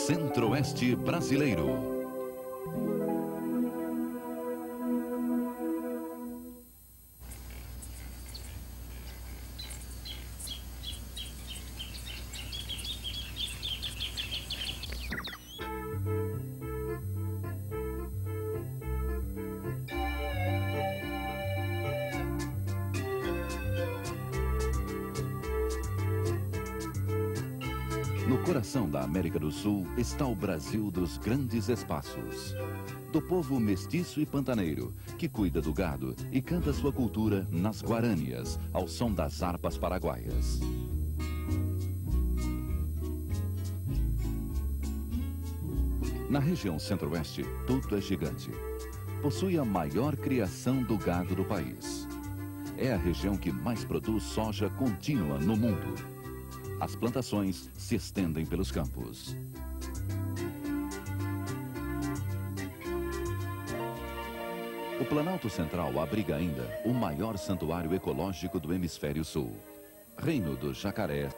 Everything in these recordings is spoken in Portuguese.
Centro-Oeste brasileiro. No coração da América do Sul está o Brasil dos grandes espaços. Do povo mestiço e pantaneiro, que cuida do gado e canta sua cultura nas guarânias, ao som das harpas paraguaias. Na região centro-oeste, tudo é gigante. Possui a maior criação do gado do país. É a região que mais produz soja contínua no mundo. As plantações se estendem pelos campos. O Planalto Central abriga ainda o maior santuário ecológico do hemisfério sul. Reino do jacaré,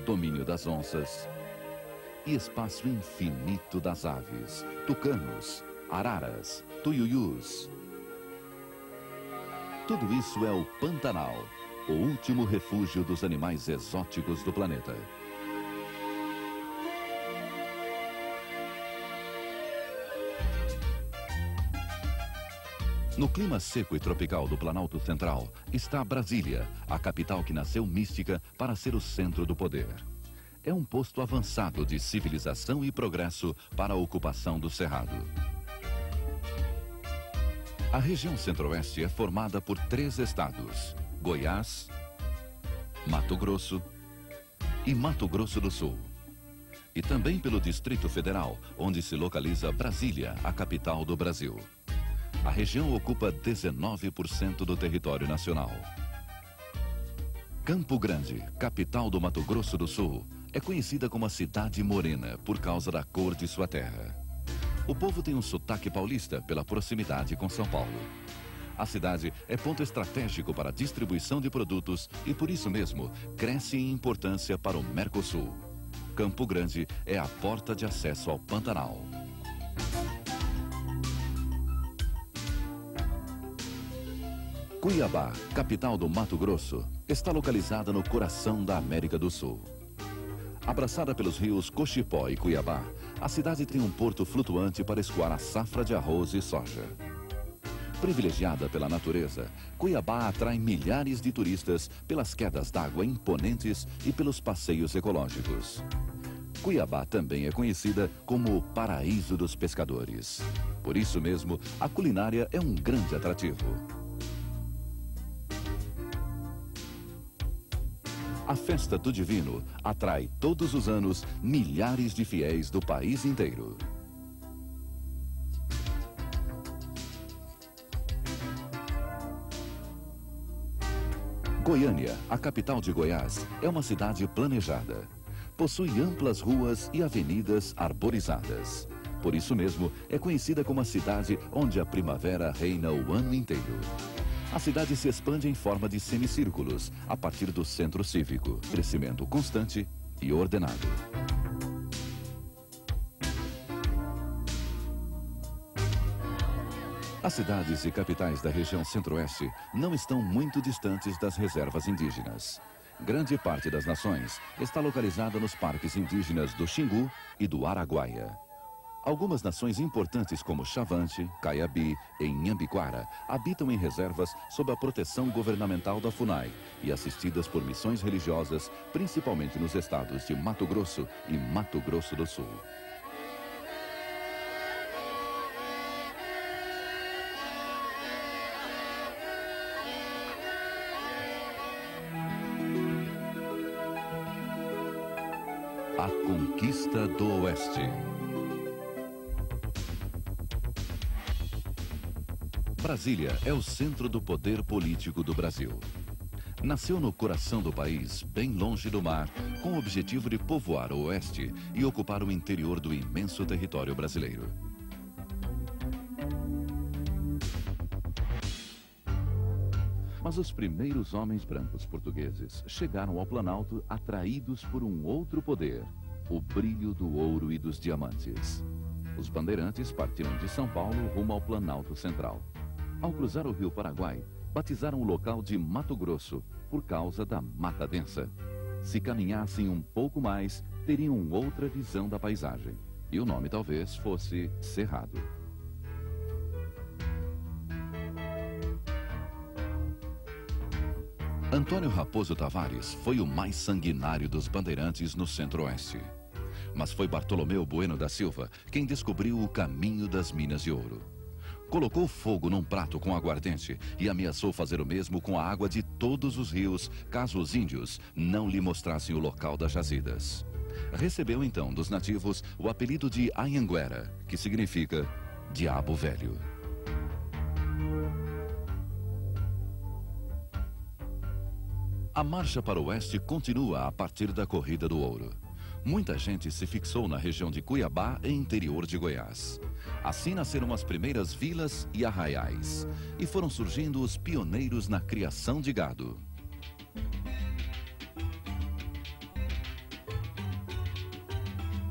domínio das onças e espaço infinito das aves, tucanos, araras, tuiuius. Tudo isso é o Pantanal, o último refúgio dos animais exóticos do planeta. No clima seco e tropical do Planalto Central está Brasília, a capital que nasceu mística para ser o centro do poder. É um posto avançado de civilização e progresso para a ocupação do Cerrado. A região centro-oeste é formada por 3 estados: Goiás, Mato Grosso e Mato Grosso do Sul. E também pelo Distrito Federal, onde se localiza Brasília, a capital do Brasil. A região ocupa 19% do território nacional. Campo Grande, capital do Mato Grosso do Sul, é conhecida como a cidade morena por causa da cor de sua terra. O povo tem um sotaque paulista pela proximidade com São Paulo. A cidade é ponto estratégico para a distribuição de produtos e, por isso mesmo, cresce em importância para o Mercosul. Campo Grande é a porta de acesso ao Pantanal. Cuiabá, capital do Mato Grosso, está localizada no coração da América do Sul. Abraçada pelos rios Cochipó e Cuiabá, a cidade tem um porto flutuante para escoar a safra de arroz e soja. Privilegiada pela natureza, Cuiabá atrai milhares de turistas pelas quedas d'água imponentes e pelos passeios ecológicos. Cuiabá também é conhecida como o paraíso dos pescadores. Por isso mesmo, a culinária é um grande atrativo. A Festa do Divino atrai todos os anos milhares de fiéis do país inteiro. Goiânia, a capital de Goiás, é uma cidade planejada. Possui amplas ruas e avenidas arborizadas. Por isso mesmo, é conhecida como a cidade onde a primavera reina o ano inteiro. A cidade se expande em forma de semicírculos, a partir do centro cívico. Crescimento constante e ordenado. As cidades e capitais da região centro-oeste não estão muito distantes das reservas indígenas. Grande parte das nações está localizada nos parques indígenas do Xingu e do Araguaia. Algumas nações importantes como Chavante, Caiabi e Inhambiquara habitam em reservas sob a proteção governamental da FUNAI e assistidas por missões religiosas, principalmente nos estados de Mato Grosso e Mato Grosso do Sul. A Conquista do Oeste. Brasília é o centro do poder político do Brasil. Nasceu no coração do país, bem longe do mar, com o objetivo de povoar o oeste e ocupar o interior do imenso território brasileiro. Mas os primeiros homens brancos portugueses chegaram ao Planalto atraídos por um outro poder, o brilho do ouro e dos diamantes. Os bandeirantes partiram de São Paulo rumo ao Planalto Central. Ao cruzar o rio Paraguai, batizaram o local de Mato Grosso, por causa da mata densa. Se caminhassem um pouco mais, teriam outra visão da paisagem. E o nome talvez fosse Cerrado. Antônio Raposo Tavares foi o mais sanguinário dos bandeirantes no Centro-Oeste. Mas foi Bartolomeu Bueno da Silva quem descobriu o caminho das minas de ouro. Colocou fogo num prato com aguardente e ameaçou fazer o mesmo com a água de todos os rios, caso os índios não lhe mostrassem o local das jazidas. Recebeu então dos nativos o apelido de Anhanguera, que significa Diabo Velho. A marcha para o oeste continua a partir da Corrida do Ouro. Muita gente se fixou na região de Cuiabá e interior de Goiás. Assim nasceram as primeiras vilas e arraiais, e foram surgindo os pioneiros na criação de gado.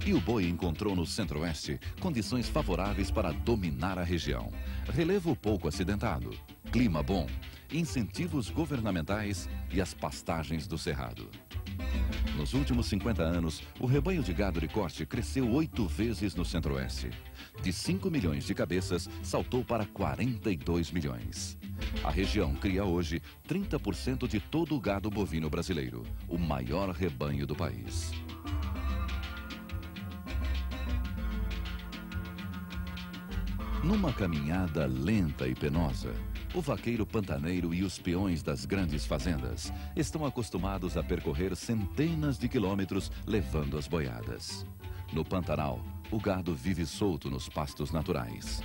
E o boi encontrou no Centro-Oeste condições favoráveis para dominar a região. Relevo pouco acidentado, clima bom, incentivos governamentais e as pastagens do Cerrado. Nos últimos 50 anos, o rebanho de gado de corte cresceu 8 vezes no Centro-Oeste. De 5 milhões de cabeças, saltou para 42 milhões. A região cria hoje 30% de todo o gado bovino brasileiro, o maior rebanho do país. Numa caminhada lenta e penosa, o vaqueiro pantaneiro e os peões das grandes fazendas estão acostumados a percorrer centenas de quilômetros levando as boiadas. No Pantanal, o gado vive solto nos pastos naturais.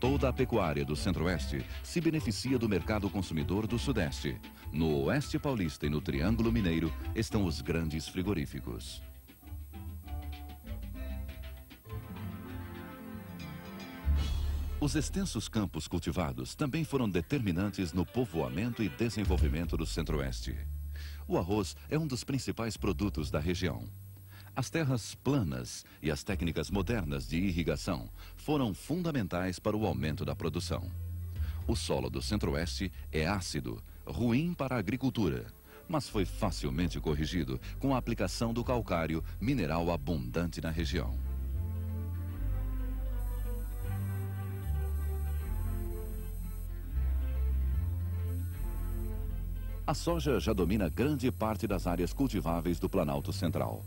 Toda a pecuária do Centro-Oeste se beneficia do mercado consumidor do Sudeste. No Oeste Paulista e no Triângulo Mineiro estão os grandes frigoríficos. Os extensos campos cultivados também foram determinantes no povoamento e desenvolvimento do Centro-Oeste. O arroz é um dos principais produtos da região. As terras planas e as técnicas modernas de irrigação foram fundamentais para o aumento da produção. O solo do Centro-Oeste é ácido, ruim para a agricultura, mas foi facilmente corrigido com a aplicação do calcário, mineral abundante na região. A soja já domina grande parte das áreas cultiváveis do Planalto Central.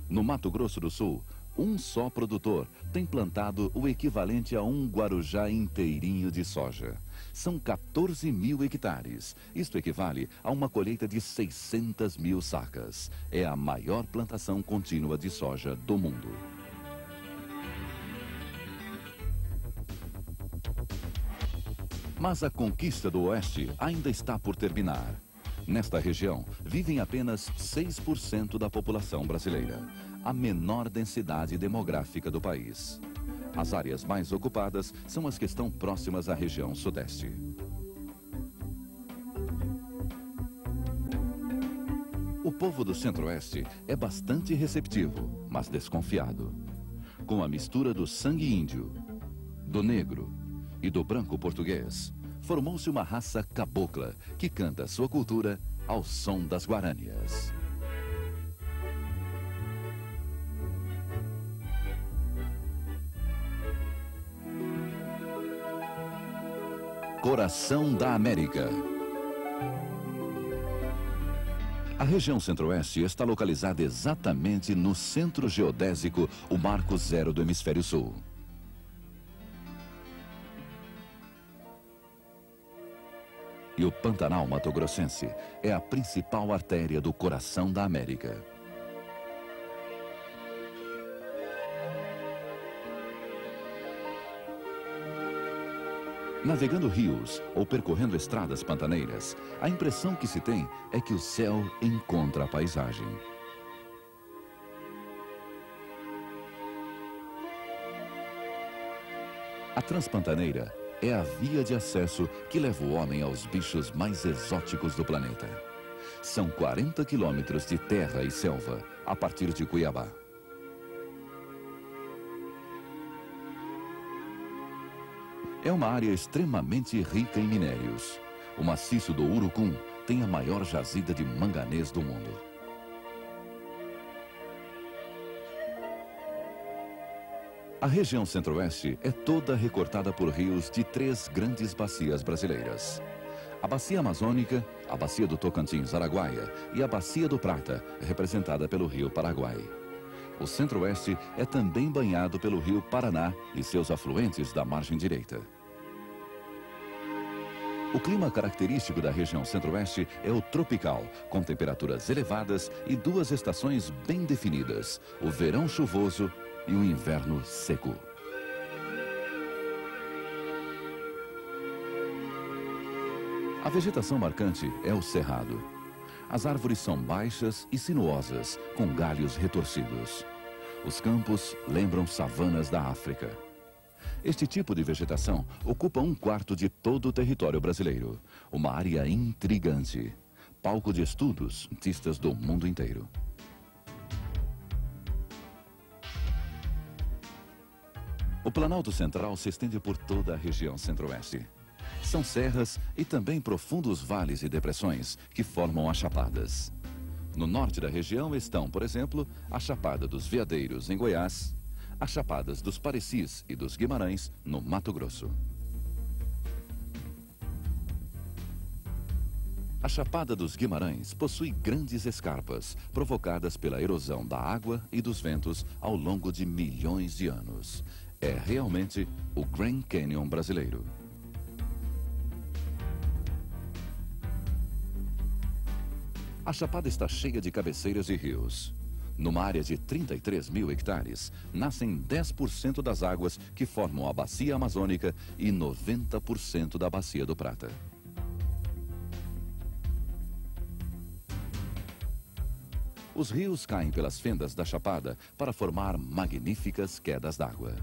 No Mato Grosso do Sul, um só produtor tem plantado o equivalente a um Guarujá inteirinho de soja. São 14 mil hectares. Isto equivale a uma colheita de 600 mil sacas. É a maior plantação contínua de soja do mundo. Mas a conquista do Oeste ainda está por terminar. Nesta região, vivem apenas 6% da população brasileira, a menor densidade demográfica do país. As áreas mais ocupadas são as que estão próximas à região Sudeste. O povo do Centro-Oeste é bastante receptivo, mas desconfiado. Com a mistura do sangue índio, do negro e do branco português, formou-se uma raça cabocla que canta sua cultura ao som das guaranias. Coração da América. A região Centro-Oeste está localizada exatamente no centro geodésico, o Marco Zero do Hemisfério Sul. E o Pantanal Mato-Grossense é a principal artéria do coração da América. Navegando rios ou percorrendo estradas pantaneiras, a impressão que se tem é que o céu encontra a paisagem. A Transpantaneira é a via de acesso que leva o homem aos bichos mais exóticos do planeta. São 40 quilômetros de terra e selva, a partir de Cuiabá. É uma área extremamente rica em minérios. O maciço do Urucum tem a maior jazida de manganês do mundo. A região centro-oeste é toda recortada por rios de 3 grandes bacias brasileiras. A Bacia Amazônica, a Bacia do Tocantins-Araguaia e a Bacia do Prata, representada pelo Rio Paraguai. O centro-oeste é também banhado pelo Rio Paraná e seus afluentes da margem direita. O clima característico da região centro-oeste é o tropical, com temperaturas elevadas e 2 estações bem definidas, o verão chuvoso e o inverno seco. A vegetação marcante é o cerrado. As árvores são baixas e sinuosas, com galhos retorcidos. Os campos lembram savanas da África. Este tipo de vegetação ocupa 1/4 de todo o território brasileiro. Uma área intrigante. Palco de estudos de cientistas do mundo inteiro. O Planalto Central se estende por toda a região centro-oeste. São serras e também profundos vales e depressões que formam as chapadas. No norte da região estão, por exemplo, a Chapada dos Veadeiros, em Goiás, as Chapadas dos Parecis e dos Guimarães, no Mato Grosso. A Chapada dos Guimarães possui grandes escarpas, provocadas pela erosão da água e dos ventos ao longo de milhões de anos. É realmente o Grand Canyon brasileiro. A Chapada está cheia de cabeceiras e rios. Numa área de 33 mil hectares, nascem 10% das águas que formam a Bacia Amazônica e 90% da Bacia do Prata. Os rios caem pelas fendas da Chapada para formar magníficas quedas d'água.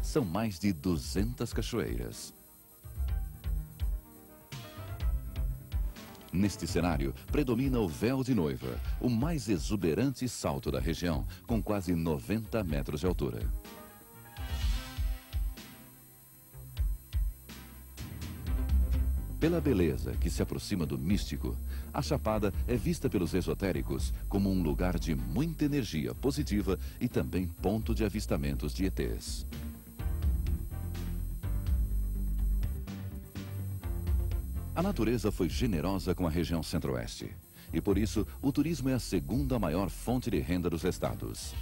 São mais de 200 cachoeiras. Neste cenário, predomina o véu de noiva, o mais exuberante salto da região, com quase 90 metros de altura. Pela beleza que se aproxima do místico, a Chapada é vista pelos esotéricos como um lugar de muita energia positiva e também ponto de avistamentos de ETs. A natureza foi generosa com a região centro-oeste e, por isso, o turismo é a segunda maior fonte de renda dos estados.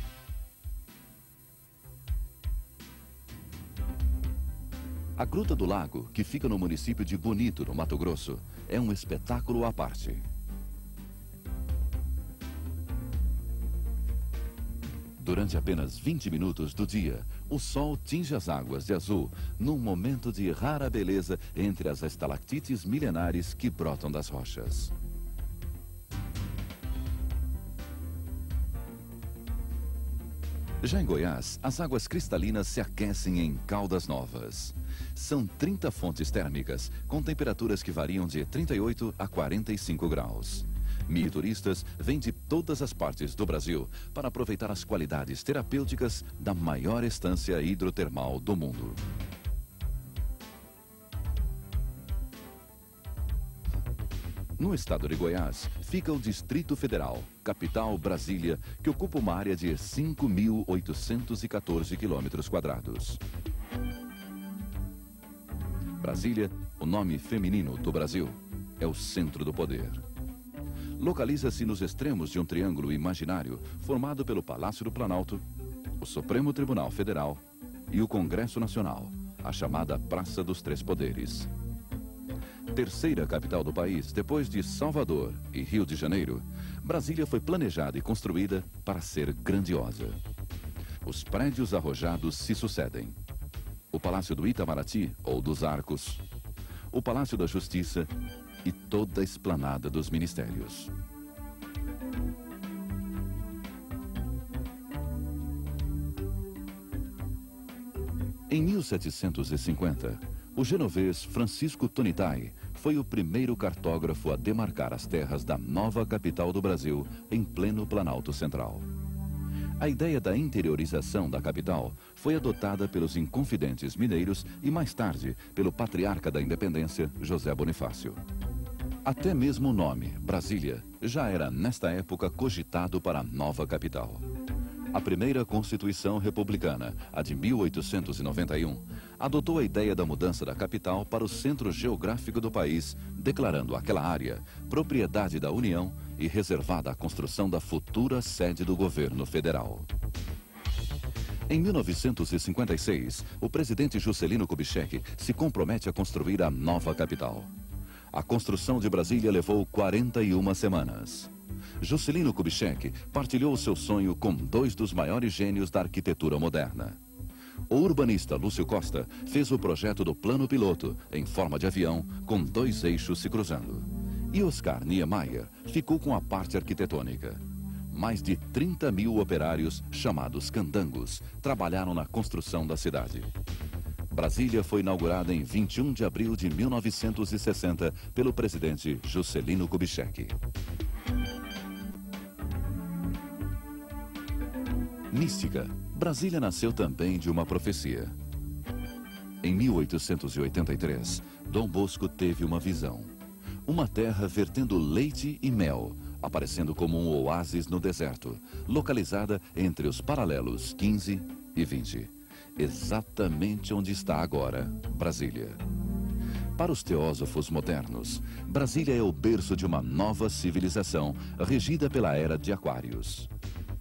A Gruta do Lago, que fica no município de Bonito, no Mato Grosso, é um espetáculo à parte. Durante apenas 20 minutos do dia, o sol tinge as águas de azul num momento de rara beleza entre as estalactites milenares que brotam das rochas. Já em Goiás, as águas cristalinas se aquecem em Caldas Novas. São 30 fontes térmicas, com temperaturas que variam de 38 a 45 graus. Turistas vêm de todas as partes do Brasil para aproveitar as qualidades terapêuticas da maior estância hidrotermal do mundo. No estado de Goiás, fica o Distrito Federal, capital Brasília, que ocupa uma área de 5.814 quilômetros quadrados. Brasília, o nome feminino do Brasil, é o centro do poder. Localiza-se nos extremos de um triângulo imaginário formado pelo Palácio do Planalto, o Supremo Tribunal Federal e o Congresso Nacional, a chamada Praça dos Três Poderes. Terceira capital do país, depois de Salvador e Rio de Janeiro, Brasília foi planejada e construída para ser grandiosa. Os prédios arrojados se sucedem. O Palácio do Itamaraty, ou dos Arcos, o Palácio da Justiça e toda a esplanada dos ministérios. Em 1750, O genovês Francisco Tonitai foi o primeiro cartógrafo a demarcar as terras da nova capital do Brasil em pleno Planalto Central. A ideia da interiorização da capital foi adotada pelos inconfidentes mineiros e mais tarde pelo patriarca da independência, José Bonifácio. Até mesmo o nome, Brasília, já era nesta época cogitado para a nova capital. A primeira Constituição Republicana, a de 1891, adotou a ideia da mudança da capital para o centro geográfico do país, declarando aquela área propriedade da União e reservada à construção da futura sede do governo federal. Em 1956, o presidente Juscelino Kubitschek se compromete a construir a nova capital. A construção de Brasília levou 41 semanas. Juscelino Kubitschek partilhou seu sonho com dois dos maiores gênios da arquitetura moderna. O urbanista Lúcio Costa fez o projeto do plano piloto, em forma de avião, com dois eixos se cruzando. E Oscar Niemeyer ficou com a parte arquitetônica. Mais de 30 mil operários, chamados candangos, trabalharam na construção da cidade. Brasília foi inaugurada em 21 de abril de 1960 pelo presidente Juscelino Kubitschek. Mística. Brasília nasceu também de uma profecia. Em 1883, Dom Bosco teve uma visão. Uma terra vertendo leite e mel, aparecendo como um oásis no deserto, localizada entre os paralelos 15 e 20. Exatamente onde está agora Brasília. Para os teósofos modernos, Brasília é o berço de uma nova civilização regida pela Era de Aquários.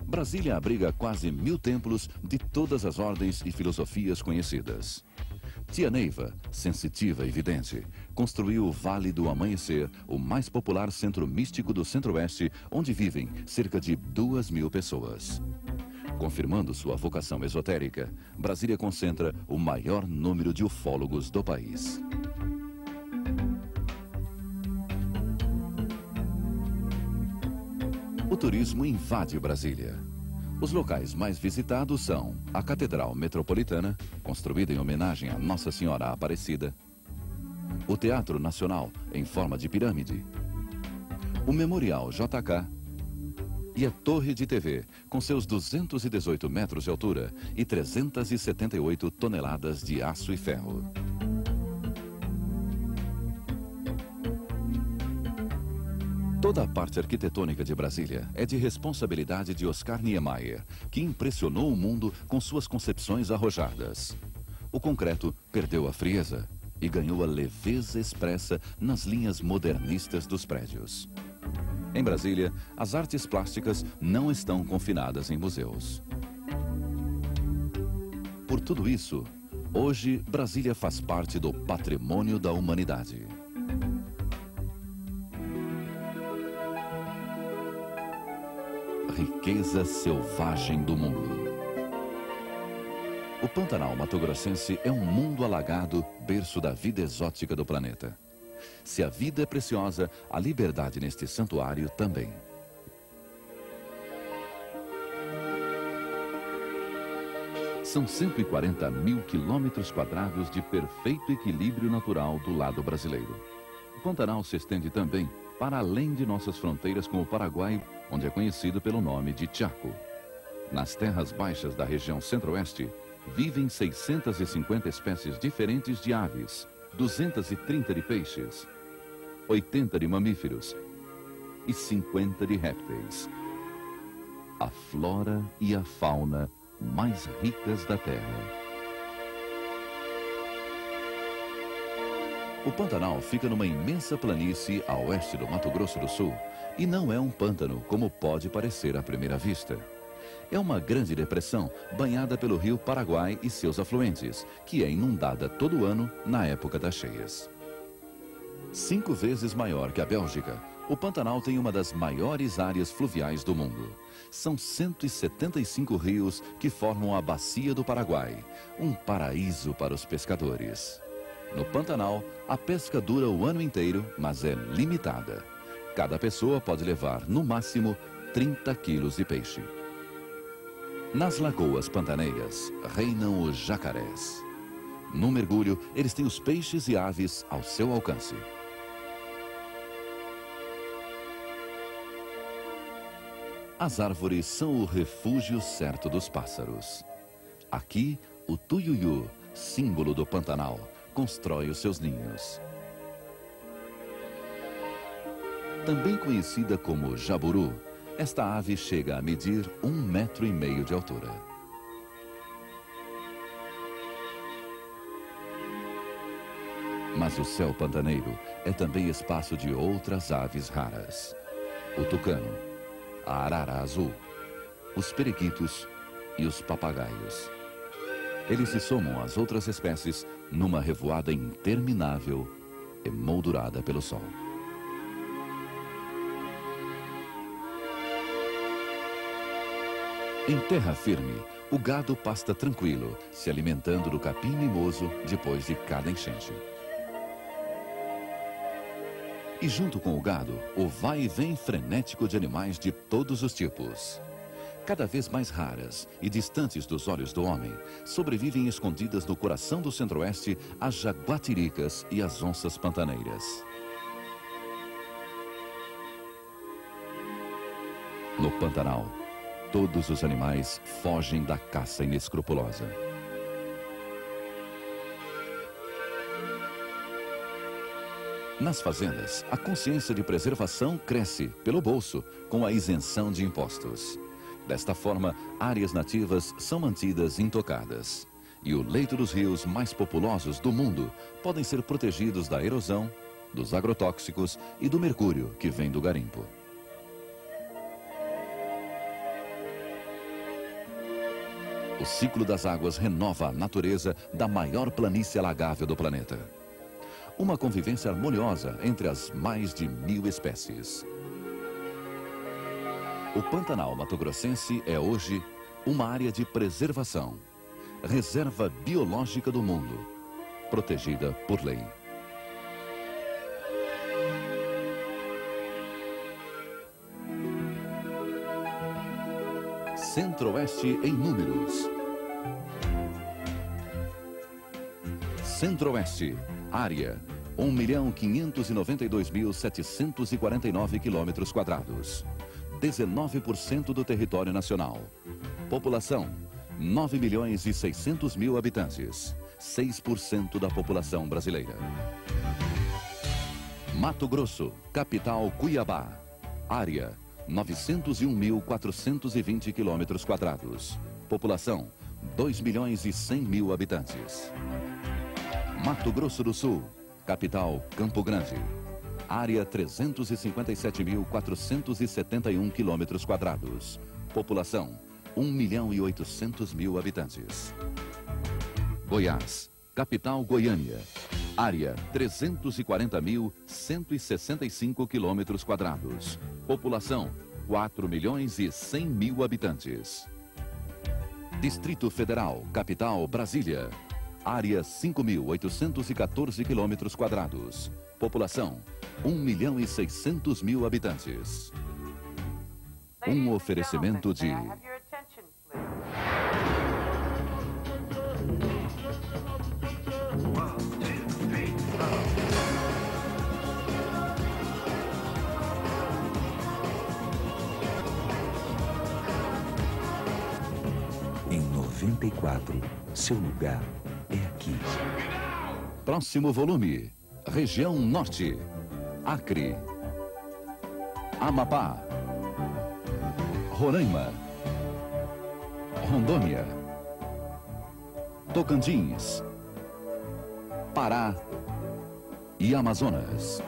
Brasília abriga quase 1000 templos de todas as ordens e filosofias conhecidas. Tia Neiva, sensitiva e vidente, construiu o Vale do Amanhecer, o mais popular centro místico do Centro-Oeste, onde vivem cerca de 2000 pessoas. Confirmando sua vocação esotérica, Brasília concentra o maior número de ufólogos do país. O turismo invade Brasília. Os locais mais visitados são a Catedral Metropolitana, construída em homenagem a Nossa Senhora Aparecida, o Teatro Nacional, em forma de pirâmide, o Memorial JK e a Torre de TV, com seus 218 metros de altura e 378 toneladas de aço e ferro. Toda a parte arquitetônica de Brasília é de responsabilidade de Oscar Niemeyer, que impressionou o mundo com suas concepções arrojadas. O concreto perdeu a frieza e ganhou a leveza expressa nas linhas modernistas dos prédios. Em Brasília, as artes plásticas não estão confinadas em museus. Por tudo isso, hoje Brasília faz parte do patrimônio da humanidade. Riqueza selvagem do mundo. O Pantanal Mato-Grossense é um mundo alagado, berço da vida exótica do planeta. Se a vida é preciosa, a liberdade neste santuário também. São 140 mil quilômetros quadrados de perfeito equilíbrio natural do lado brasileiro. O Pantanal se estende também para além de nossas fronteiras com o Paraguai, onde é conhecido pelo nome de Chaco. Nas terras baixas da região centro-oeste, vivem 650 espécies diferentes de aves, 230 de peixes, 80 de mamíferos e 50 de répteis. A flora e a fauna mais ricas da Terra. O Pantanal fica numa imensa planície a oeste do Mato Grosso do Sul e não é um pântano como pode parecer à primeira vista. É uma grande depressão banhada pelo rio Paraguai e seus afluentes, que é inundada todo ano na época das cheias. 5 vezes maior que a Bélgica, o Pantanal tem uma das maiores áreas fluviais do mundo. São 175 rios que formam a Bacia do Paraguai, um paraíso para os pescadores. No Pantanal, a pesca dura o ano inteiro, mas é limitada. Cada pessoa pode levar, no máximo, 30 quilos de peixe. Nas lagoas pantaneiras, reinam os jacarés. No mergulho, eles têm os peixes e aves ao seu alcance. As árvores são o refúgio certo dos pássaros. Aqui, o tuiuiu, símbolo do Pantanal, constrói os seus ninhos. Também conhecida como jaburu, esta ave chega a medir 1,5 metro de altura. Mas o céu pantaneiro é também espaço de outras aves raras. O tucano, a arara azul, os periquitos e os papagaios. Eles se somam às outras espécies numa revoada interminável, emoldurada pelo sol. Em terra firme, o gado pasta tranquilo, se alimentando do capim mimoso depois de cada enchente. E junto com o gado, o vai e vem frenético de animais de todos os tipos. Cada vez mais raras e distantes dos olhos do homem, sobrevivem escondidas no coração do centro-oeste as jaguatiricas e as onças pantaneiras. No Pantanal, todos os animais fogem da caça inescrupulosa. Nas fazendas, a consciência de preservação cresce pelo bolso, com a isenção de impostos. Desta forma, áreas nativas são mantidas intocadas. E o leito dos rios mais populosos do mundo podem ser protegidos da erosão, dos agrotóxicos e do mercúrio que vem do garimpo. O ciclo das águas renova a natureza da maior planície alagável do planeta. Uma convivência harmoniosa entre as mais de 1000 espécies. O Pantanal Mato-Grossense é hoje uma área de preservação, reserva biológica do mundo, protegida por lei. Centro-Oeste em números. Centro-Oeste, área 1.592.749 km², 19% do território nacional. População, 9.600.000 habitantes, 6% da população brasileira. Mato Grosso, capital Cuiabá, área 901.420 km², população 2.100.000 habitantes. Mato Grosso do Sul, capital Campo Grande, área 357.471 km², população 1.800.000 habitantes. Goiás, capital Goiânia, área 340.165 km², população 4.100.000 habitantes. Distrito Federal, capital Brasília, área 5.814 km², população 1.600.000 habitantes. Um oferecimento de Em 94, seu lugar é aqui. Próximo volume, região Norte, Acre, Amapá, Roraima, Rondônia, Tocantins, Pará e Amazonas.